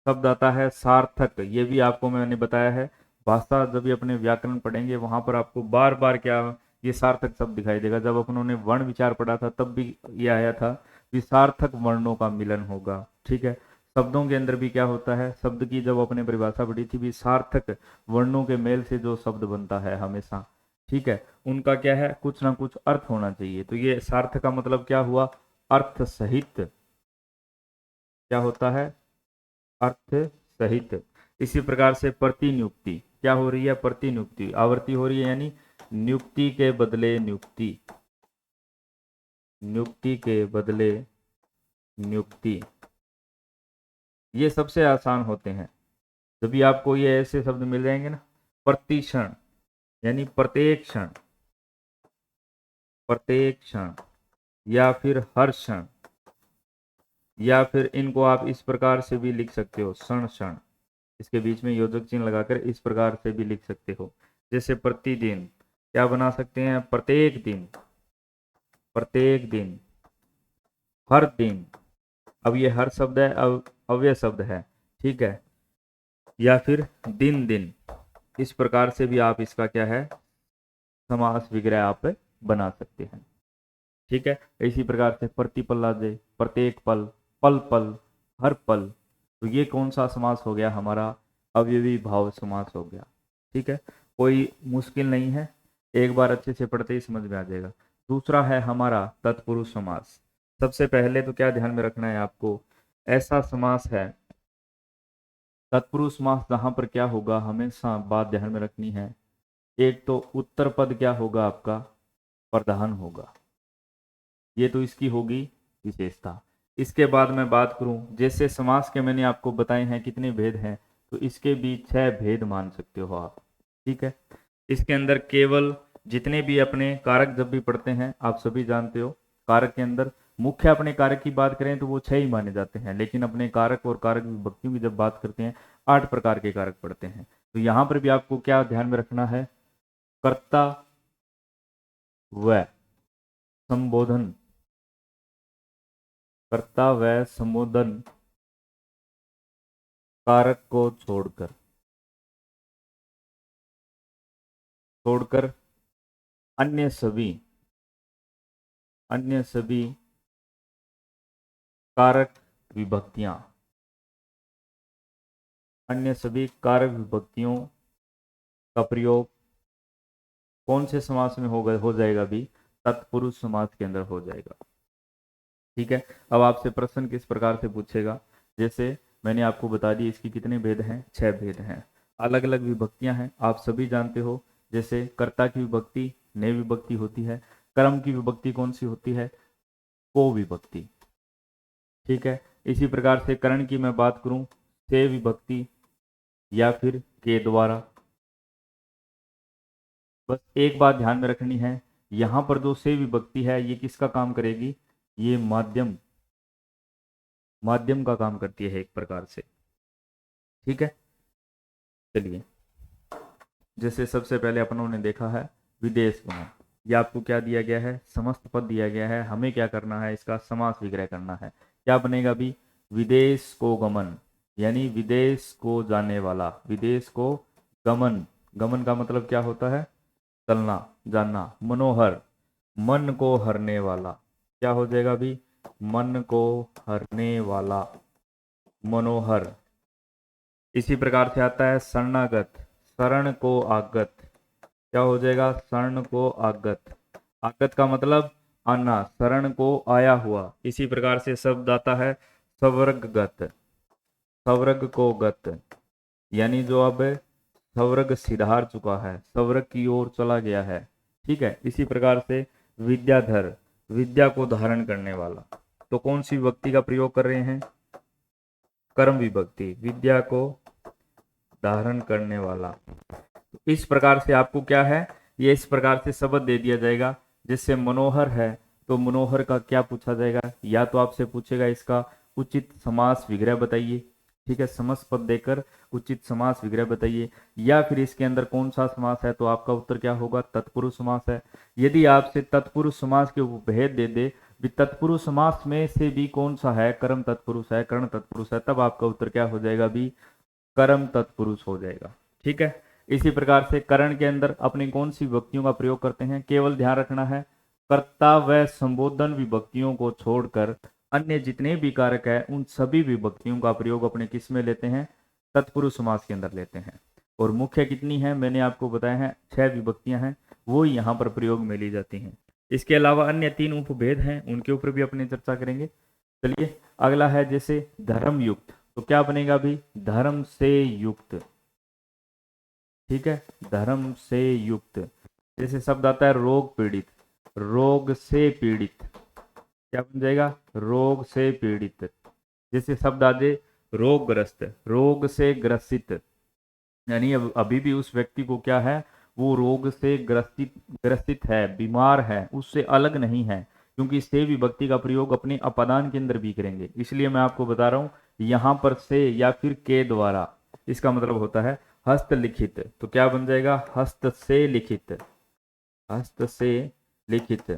शब्द आता है सार्थक, ये भी आपको मैंने बताया है, भाषा जब भी अपने व्याकरण पढ़ेंगे वहां पर आपको बार बार क्या, ये सार्थक शब्द दिखाई देगा। जब अपनों ने वर्ण विचार पढ़ा था तब भी ये आया था कि सार्थक वर्णों का मिलन होगा, ठीक है। शब्दों के अंदर भी क्या होता है, शब्द की जब अपने परिभाषा पढ़ी थी भी, सार्थक वर्णों के मेल से जो शब्द बनता है हमेशा, ठीक है, उनका क्या है, कुछ ना कुछ अर्थ होना चाहिए। तो ये सार्थक का मतलब क्या हुआ, अर्थ सहित, क्या होता है, अर्थ सहित। इसी प्रकार से प्रतिनियुक्ति, क्या हो रही है, प्रतिनियुक्ति, आवर्ती हो रही है, यानी नियुक्ति के बदले नियुक्ति, नियुक्ति के बदले नियुक्ति। ये सबसे आसान होते हैं। जब भी आपको ये ऐसे शब्द मिल जाएंगे ना, प्रतिक्षण यानी प्रत्येक क्षण, प्रत्येक क्षण, या फिर हर क्षण, या फिर इनको आप इस प्रकार से भी लिख सकते हो, क्षण क्षण, इसके बीच में योजक चिन्ह लगाकर इस प्रकार से भी लिख सकते हो। जैसे प्रतिदिन क्या बना सकते हैं, प्रत्येक दिन, प्रत्येक दिन, हर दिन। अब ये हर शब्द है, अब अव्यय शब्द है, ठीक है। या फिर दिन दिन, इस प्रकार से भी आप इसका क्या है, समास विग्रह आप बना सकते हैं, ठीक है। इसी प्रकार से प्रतिपल्लादे, प्रत्येक पल, पल पल, हर पल, तो ये कौन सा समास हो गया, हमारा अवयवी भाव समास हो गया, ठीक है। कोई मुश्किल नहीं है, एक बार अच्छे से पढ़ते ही समझ में आ जाएगा। दूसरा है हमारा तत्पुरुष समास। सबसे पहले तो क्या ध्यान में रखना है आपको, ऐसा समास है तत्पुरुष समास जहां पर क्या होगा, हमेशा बात ध्यान में रखनी है, एक तो उत्तर पद क्या होगा आपका, प्रधान होगा, ये तो इसकी होगी विशेषता। इसके बाद मैं बात करूं, जैसे समास के मैंने आपको बताए हैं कितने भेद हैं, तो इसके भी 6 भेद मान सकते हो आप, ठीक है। इसके अंदर केवल जितने भी अपने कारक जब भी पढ़ते हैं, आप सभी जानते हो, कारक के अंदर मुख्य अपने कारक की बात करें तो वो 6 ही माने जाते हैं, लेकिन अपने कारक और कारक विभक्तियों की जब बात करते हैं 8 प्रकार के कारक पढ़ते हैं। तो यहां पर भी आपको क्या ध्यान में रखना है, कर्ता व संबोधन, कर्ता व संबोधन कारक को छोड़कर, छोड़कर अन्य सभी, अन्य सभी कारक विभक्तियां, अन्य सभी कारक विभक्तियों का प्रयोग कौन से समास में होगा, हो जाएगा भी, तत्पुरुष समास के अंदर हो जाएगा, ठीक है। अब आपसे प्रश्न किस प्रकार से पूछेगा, जैसे मैंने आपको बता दी इसकी कितने भेद हैं, 6 भेद हैं, अलग अलग विभक्तियां हैं, आप सभी जानते हो। जैसे कर्ता की विभक्ति ने विभक्ति होती है, कर्म की विभक्ति कौन सी होती है, को विभक्ति, ठीक है। इसी प्रकार से करण की मैं बात करूं, से विभक्ति या फिर के द्वारा। बस एक बात ध्यान में रखनी है, यहां पर जो से विभक्ति है ये किसका काम करेगी, ये माध्यम, माध्यम का काम करती है एक प्रकार से, ठीक है। चलिए, जैसे सबसे पहले अपनों ने देखा है विदेश गमन, ये आपको क्या दिया गया है, समस्त पद दिया गया है, हमें क्या करना है, इसका समास विग्रह करना है। क्या बनेगा भी, विदेश को गमन, यानी विदेश को जाने वाला, विदेश को गमन, गमन का मतलब क्या होता है, चलना, जानना। मनोहर, मन को हरने वाला, क्या हो जाएगा भी, मन को हरने वाला, मनोहर। इसी प्रकार से आता है शरणागत, शरण को आगत, क्या हो जाएगा, शरण को आगत, आगत का मतलब आना, शरण को आया हुआ। इसी प्रकार से शब्द आता है सवर्गगत, सवर्ग को गत, यानी जो अब सवर्ग सिधार चुका है, सवर्ग की ओर चला गया है, ठीक है। इसी प्रकार से विद्याधर, विद्या को धारण करने वाला, तो कौन सी विभक्ति का प्रयोग कर रहे हैं, कर्म विभक्ति, विद्या को धारण करने वाला। तो इस प्रकार से आपको क्या है, ये इस प्रकार से शब्द दे दिया जाएगा। जिससे मनोहर है तो मनोहर का क्या पूछा जाएगा, या तो आपसे पूछेगा इसका उचित समास विग्रह बताइए, ठीक है, समस्त पद देकर उचित समास विग्रह बताइए, या फिर इसके अंदर कौन सा समास है, तो आपका उत्तर क्या होगा, तत्पुरुष समास है। यदि आपसे तत्पुरुष समास के भेद दे दे, तत्पुरुष समास में से भी कौन सा है, कर्म तत्पुरुष है, कर्ण तत्पुरुष है, तब आपका उत्तर क्या हो जाएगा भी, कर्म तत्पुरुष हो जाएगा, ठीक है। इसी प्रकार से करण के अंदर अपनी कौन सी विभक्तियों का प्रयोग करते हैं, केवल ध्यान रखना है, कर्ता व संबोधन विभक्तियों को छोड़कर अन्य जितने भी कारक है उन सभी विभक्तियों का प्रयोग अपने किस में लेते हैं, तत्पुरुष समास के अंदर लेते हैं। और मुख्य कितनी है, मैंने आपको बताया है 6 विभक्तियां हैं, वो यहाँ पर प्रयोग में ली जाती हैं। इसके अलावा अन्य 3 उपभेद हैं, उनके ऊपर भी अपनी चर्चा करेंगे। चलिए, अगला है जैसे धर्म युक्त, तो क्या बनेगा भी, धर्म से युक्त, ठीक है, धर्म से युक्त। जैसे शब्द आता है रोग पीड़ित, रोग से पीड़ित, क्या बन जाएगा, रोग से पीड़ित। जैसे शब्द आ जाए रोगग्रस्त, रोग से ग्रसित, यानी अब अभी भी उस व्यक्ति को क्या है, वो रोग से ग्रसित ग्रसित है, बीमार है, उससे अलग नहीं है, क्योंकि से विभक्ति का प्रयोग अपने अपादान के अंदर भी करेंगे। इसलिए मैं आपको बता रहा हूं यहां पर से या फिर के द्वारा, इसका मतलब होता है हस्तलिखित। तो क्या बन जाएगा, हस्त से लिखित, हस्त से लिखित।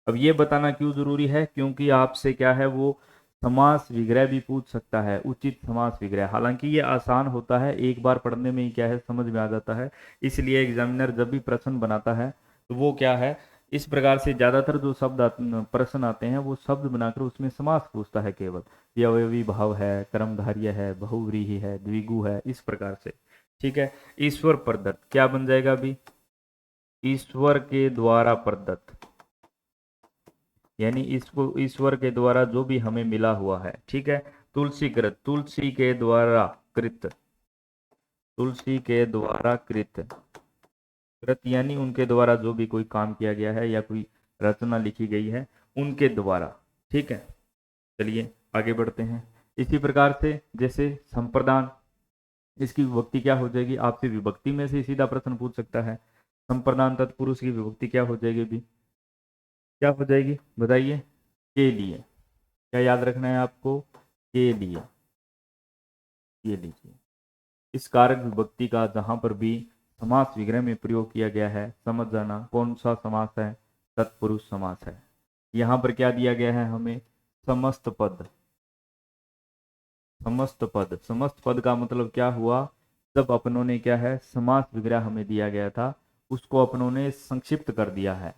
अब ये बताना क्यों जरूरी है, क्योंकि आपसे क्या है वो समास विग्रह भी पूछ सकता है, उचित समास विग्रह। हालांकि ये आसान होता है, एक बार पढ़ने में ही क्या है समझ में आ जाता है। इसलिए एग्जामिनर जब भी प्रश्न बनाता है तो वो क्या है, इस प्रकार से ज्यादातर जो प्रश्न आते हैं वो शब्द बनाकर उसमें समास पूछता है केवल। ये अवयवी भाव है, कर्मधार्य है, बहुव्रीहि है, द्विगु है, इस प्रकार से। ठीक है, ईश्वर प्रदत्त क्या बन जाएगा अभी, ईश्वर के द्वारा प्रदत्त, यानी इसको ईश्वर के द्वारा जो भी हमें मिला हुआ है। ठीक है, तुलसीकृत, तुलसी के द्वारा कृत, तुलसी के द्वारा कृत, कृत यानी उनके द्वारा जो भी कोई काम किया गया है या कोई रचना लिखी गई है उनके द्वारा। ठीक है, चलिए आगे बढ़ते हैं। इसी प्रकार से जैसे संप्रदान, इसकी विभक्ति क्या हो जाएगी, आपसे विभक्ति में से सीधा प्रश्न पूछ सकता है। संप्रदान तत्पुरुष की विभक्ति क्या हो जाएगी भी, क्या हो जाएगी बताइए, के लिए। क्या याद रखना है आपको, के लिए, ये लीजिए। इस कारक विभक्ति का जहां पर भी समास विग्रह में प्रयोग किया गया है, समझ जाना कौन सा समास है, तत्पुरुष समास है। यहां पर क्या दिया गया है हमें, समस्त पद, समस्त पद। समस्त पद का मतलब क्या हुआ, जब अपनों ने क्या है समास विग्रह हमें दिया गया था उसको अपनों ने संक्षिप्त कर दिया है।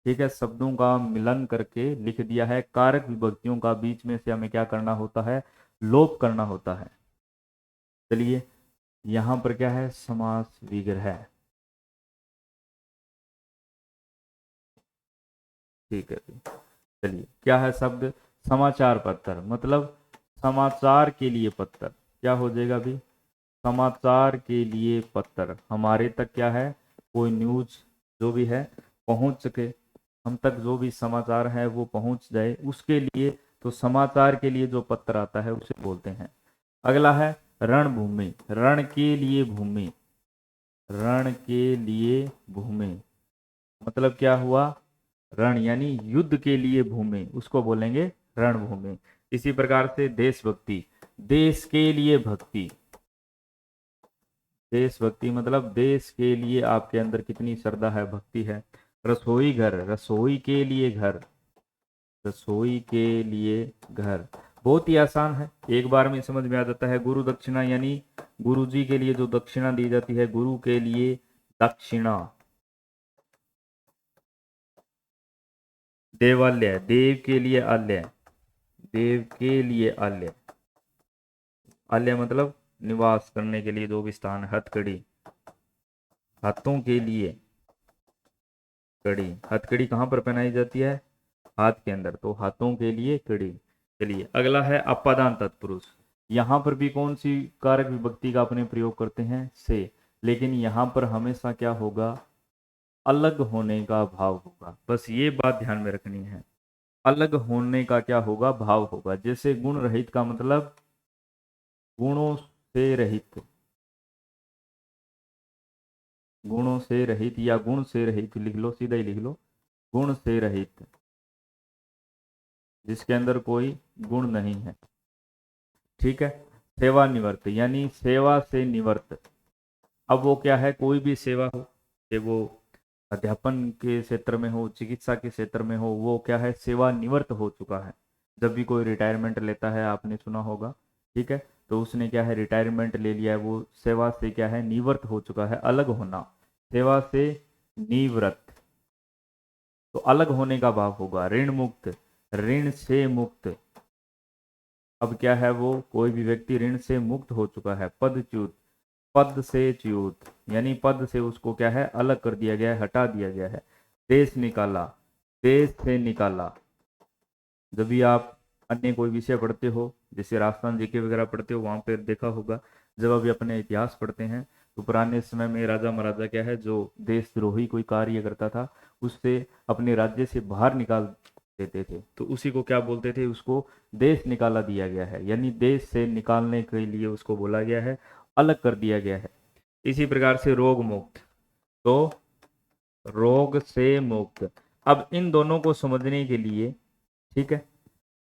ठीक है, शब्दों का मिलन करके लिख दिया है। कारक विभक्तियों का बीच में से हमें क्या करना होता है, लोप करना होता है। चलिए यहां पर क्या है, समास विग्रह। ठीक है, चलिए क्या है शब्द, समाचार पत्र, मतलब समाचार के लिए पत्र। क्या हो जाएगा अभी, समाचार के लिए पत्र। हमारे तक क्या है, कोई न्यूज जो भी है पहुंच सके, हम तक जो भी समाचार है वो पहुंच जाए, उसके लिए तो समाचार के लिए जो पत्र आता है उसे बोलते हैं। अगला है रणभूमि, रण के लिए भूमि, रण के लिए भूमि, मतलब क्या हुआ, रण यानी युद्ध के लिए भूमि, उसको बोलेंगे रणभूमि। इसी प्रकार से देशभक्ति, देश के लिए भक्ति, देशभक्ति मतलब देश के लिए आपके अंदर कितनी श्रद्धा है, भक्ति है। रसोई घर, रसोई के लिए घर, रसोई के लिए घर, बहुत ही आसान है, एक बार में समझ में आ जाता है। गुरु दक्षिणा यानी गुरु जी के लिए जो दक्षिणा दी जाती है, गुरु के लिए दक्षिणा। देवालय, देव के लिए आलय, देव के लिए आलय, आलय मतलब निवास करने के लिए जो भी स्थान है। हथकड़ी, हाथों के लिए कड़ी, हथकड़ी कहाँ पर पहनाई जाती है, हाथ के अंदर, तो हाथों के लिए कड़ी। चलिए अगला है अपादान तत्पुरुष। यहां पर भी कौन सी कारक विभक्ति का अपने प्रयोग करते हैं, से, लेकिन यहां पर हमेशा क्या होगा, अलग होने का भाव होगा। बस ये बात ध्यान में रखनी है, अलग होने का क्या होगा, भाव होगा। जैसे गुण रहित का मतलब गुणों से रहित, गुणों से रहित या गुण से रहित लिख लो, सीधा ही लिख लो, गुण से रहित, जिसके अंदर कोई गुण नहीं है। ठीक है, सेवानिवृत्त यानी सेवा से निवृत्त। अब वो क्या है, कोई भी सेवा हो, कि वो अध्यापन के क्षेत्र में हो, चिकित्सा के क्षेत्र में हो, वो क्या है, सेवानिवृत्त हो चुका है। जब भी कोई रिटायरमेंट लेता है, आपने सुना होगा, ठीक है, तो उसने क्या है रिटायरमेंट ले लिया है, वो सेवा से क्या है निवृत्त हो चुका है, अलग होना, सेवा से निवृत्त, तो अलग होने का भाव होगा। ऋण मुक्त, ऋण से मुक्त, अब क्या है वो, कोई भी व्यक्ति ऋण से मुक्त हो चुका है। पदच्युत, पद से च्युत, यानी पद से उसको क्या है अलग कर दिया गया है, हटा दिया गया है। देश निकाला, देश से निकाला, जब भी आप अन्य कोई विषय पढ़ते हो, जैसे राजस्थान जीके वगैरह पढ़ते हो, वहां पर देखा होगा, जब अभी अपने इतिहास पढ़ते हैं तो पुराने समय में राजा महाराजा क्या है, जो देशद्रोही कोई कार्य करता था उससे अपने राज्य से बाहर निकाल देते थे, तो उसी को क्या बोलते थे, उसको देश निकाला दिया गया है, यानी देश से निकालने के लिए उसको बोला गया है, अलग कर दिया गया है। इसी प्रकार से रोग मुक्त, तो रोग से मुक्त। अब इन दोनों को समझने के लिए, ठीक है,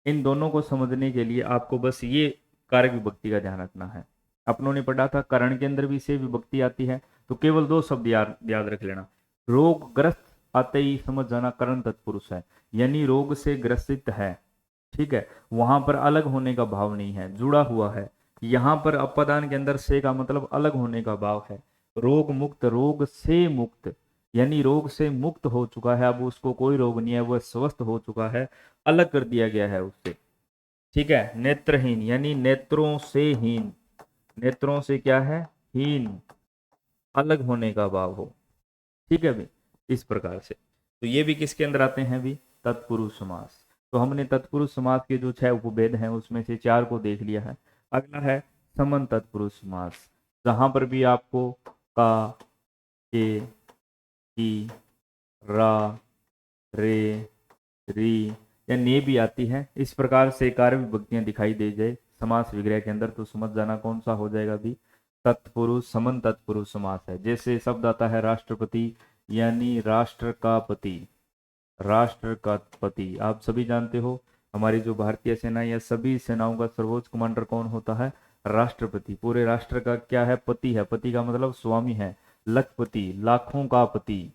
इन दोनों को समझने के लिए आपको बस ये कारक विभक्ति का ध्यान रखना है। अपनों ने पढ़ा था करण के अंदर भी से विभक्ति आती है, तो केवल दो शब्द याद रख लेना। रोगग्रस्त आते ही समझ जाना करण तत्पुरुष है, यानी रोग से ग्रसित है, ठीक है, वहां पर अलग होने का भाव नहीं है, जुड़ा हुआ है। यहाँ पर अपदान के अंदर से का मतलब अलग होने का भाव है। रोग मुक्त, रोग से मुक्त, यानी रोग से मुक्त हो चुका है, अब उसको कोई रोग नहीं है, वह स्वस्थ हो चुका है, अलग कर दिया गया है उससे, ठीक है। नेत्रहीन, यानी नेत्रों से हीन, नेत्रों से क्या है, हीन, अलग होने का भाव हो, ठीक है भी, इस प्रकार से। तो ये भी किसके अंदर आते हैं भी, तत्पुरुष समास। तो हमने तत्पुरुष समास के जो 6 उपभेद हैं उसमें से 4 को देख लिया है। अगला है समन तत्पुरुष समास, जहां पर भी आपको का, के, की, रा, रे, री या ने भी आती है, इस प्रकार से कार्य विभक्तियां दिखाई दे जाए समास विग्रह के अंदर, तो समझ जाना कौन सा हो जाएगा भी, तत्पुरुष समन तत्पुरुष समास है। जैसे शब्द आता है राष्ट्रपति, यानी राष्ट्र का पति, राष्ट्र का पति। आप सभी जानते हो हमारी जो भारतीय सेना या सभी सेनाओं का सर्वोच्च कमांडर कौन होता है, राष्ट्रपति। पूरे राष्ट्र का क्या है, पति है, पति का मतलब स्वामी है, लखपति, लाखों का पति,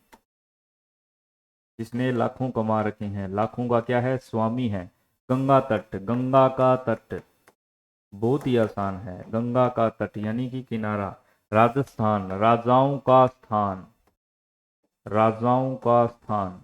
जिसने लाखों कमा रखे हैं, लाखों का क्या है, स्वामी है। गंगा तट, गंगा का तट, बहुत ही आसान है, गंगा का तट यानी कि किनारा। राजस्थान, राजाओं का स्थान, राजाओं का स्थान।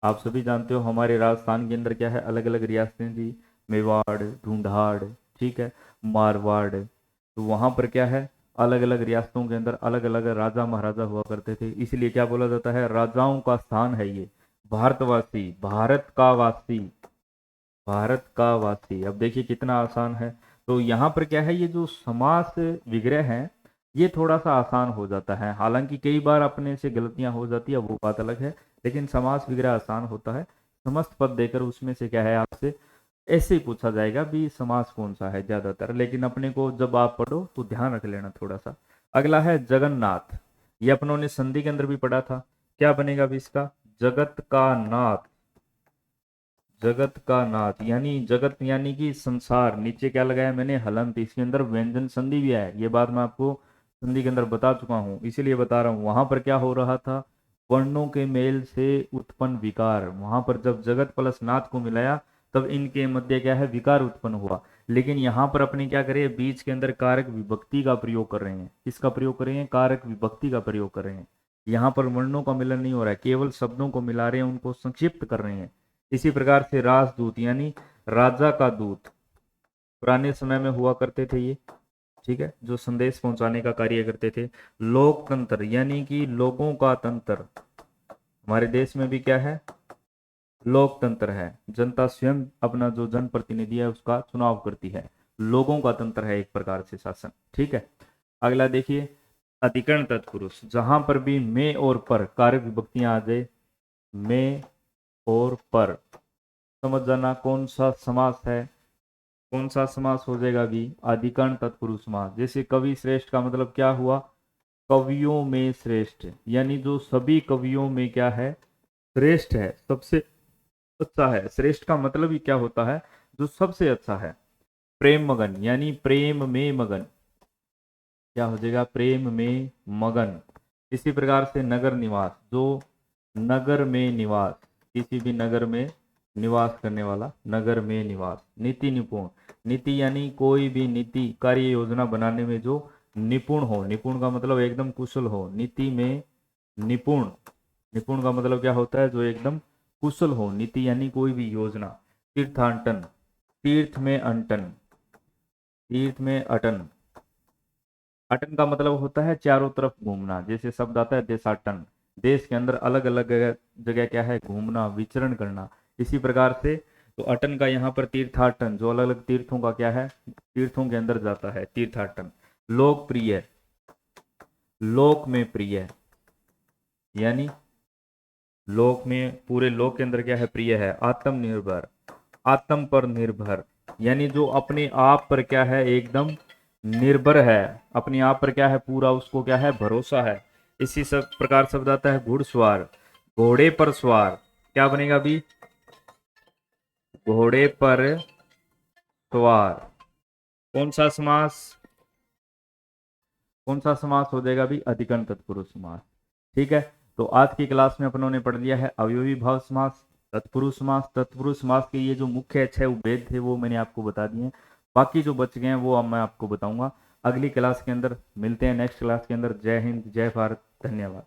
आप सभी जानते हो हमारे राजस्थान के अंदर क्या है, अलग अलग रियासतें थी, मेवाड़, ढूंढाड़, ठीक है, मारवाड़। तो वहां पर क्या है, अलग अलग रियासतों के अंदर अलग अलग राजा महाराजा हुआ करते थे, इसलिए क्या बोला जाता है, राजाओं का स्थान है ये। भारतवासी, भारत का वासी, भारत का वासी। अब देखिए कितना आसान है। तो यहाँ पर क्या है, ये जो समास विग्रह है ये थोड़ा सा आसान हो जाता है, हालांकि कई बार अपने से गलतियां हो जाती है, वो बात अलग है, लेकिन समास विग्रह आसान होता है। समस्त पद देकर उसमें से क्या है, आपसे ऐसे ही पूछा जाएगा भी समास कौन सा है ज्यादातर, लेकिन अपने को जब आप पढ़ो तो ध्यान रख लेना थोड़ा सा। अगला है जगन्नाथ, ये अपनों ने संधि के अंदर भी पढ़ा था, क्या बनेगा भी इसका, जगत का नाथ, जगत का नाथ, यानी जगत यानी कि संसार। नीचे क्या लगाया मैंने, हलंत, इसके अंदर व्यंजन संधि भी है, ये बात मैं आपको संधि के अंदर बता चुका हूं, इसीलिए बता रहा हूं। वहां पर क्या हो रहा था, वर्णों के मेल से उत्पन्न विकार, वहां पर जब जगत प्लस नाथ को मिलाया तब इनके मध्य क्या है, विकार उत्पन्न हुआ। लेकिन यहाँ पर अपने क्या करें, बीच के अंदर कारक विभक्ति का प्रयोग कर रहे हैं, किसका प्रयोग कर रहे हैं, कारक विभक्ति का प्रयोग कर रहे हैं। यहाँ पर वर्णों का मिलन नहीं हो रहा है, केवल शब्दों को मिला रहे हैं, उनको संक्षिप्त कर रहे हैं। इसी प्रकार से राजदूत, यानी राजा का दूत, पुराने समय में हुआ करते थे ये, ठीक है, जो संदेश पहुंचाने का कार्य करते थे। लोकतंत्र, यानी कि लोगों का तंत्र, हमारे देश में भी क्या है, लोकतंत्र है, जनता स्वयं अपना जो जनप्रतिनिधि है उसका चुनाव करती है, लोगों का तंत्र है एक प्रकार से शासन, ठीक है। अगला देखिए अधिकरण तत्पुरुष, जहां पर भी में और पर कारक विभक्तियां आ जाए, में और पर, समझ जाना कौन सा समास है, कौन सा समास हो जाएगा भी, अधिकरण तत्पुरुष समास। जैसे कवि श्रेष्ठ का मतलब क्या हुआ, कवियों में श्रेष्ठ, यानी जो सभी कवियों में क्या है, श्रेष्ठ है, सबसे अच्छा है। श्रेष्ठ का मतलब ही क्या होता है, जो सबसे अच्छा है। प्रेम मगन, यानी प्रेम में मगन, क्या हो जाएगा, प्रेम में मगन। इसी प्रकार से नगर निवास, जो नगर में निवास, किसी भी नगर में निवास करने वाला, नगर में निवास। नीति निपुण, नीति यानी कोई भी नीति कार्य योजना बनाने में जो निपुण हो, निपुण का मतलब एकदम कुशल हो, नीति में निपुण, निपुण का मतलब क्या होता है, जो एकदम कुशल हो, नीति यानी कोई भी योजना। तीर्थाटन, तीर्थ में अंटन, तीर्थ में अटन, अटन का मतलब होता है चारों तरफ घूमना, जैसे शब्द आता है देशाटन, देश के अंदर अलग अलग जगह क्या है, घूमना, विचरण करना। इसी प्रकार से तो अटन का यहाँ पर तीर्थाटन, जो अलग अलग तीर्थों का क्या है, तीर्थों के अंदर जाता है, तीर्थाटन। लोकप्रिय, लोक में प्रिय, यानी लोक में, पूरे लोक के अंदर क्या है, प्रिय है। आत्मनिर्भर, आत्म पर निर्भर, यानी जो अपने आप पर क्या है, एकदम निर्भर है, अपने आप पर क्या है, पूरा उसको क्या है, भरोसा है। इसी सब प्रकार शब्द आता है घुड़सवार, घोड़े पर सवार, क्या बनेगा अभी, घोड़े पर सवार। कौन सा समास, कौन सा समास हो जाएगा अभी, अधिकरण तत्पुरुष समास। ठीक है, तो आज की क्लास में अपनों ने पढ़ लिया है अवयवी भाव समास, तत्पुरुष समास। तत्पुरुष समास के ये जो मुख्य 6 भेद थे वो मैंने आपको बता दिए हैं। बाकी जो बच गए हैं वो अब मैं आपको बताऊंगा अगली क्लास के अंदर। मिलते हैं नेक्स्ट क्लास के अंदर। जय हिंद, जय भारत, धन्यवाद।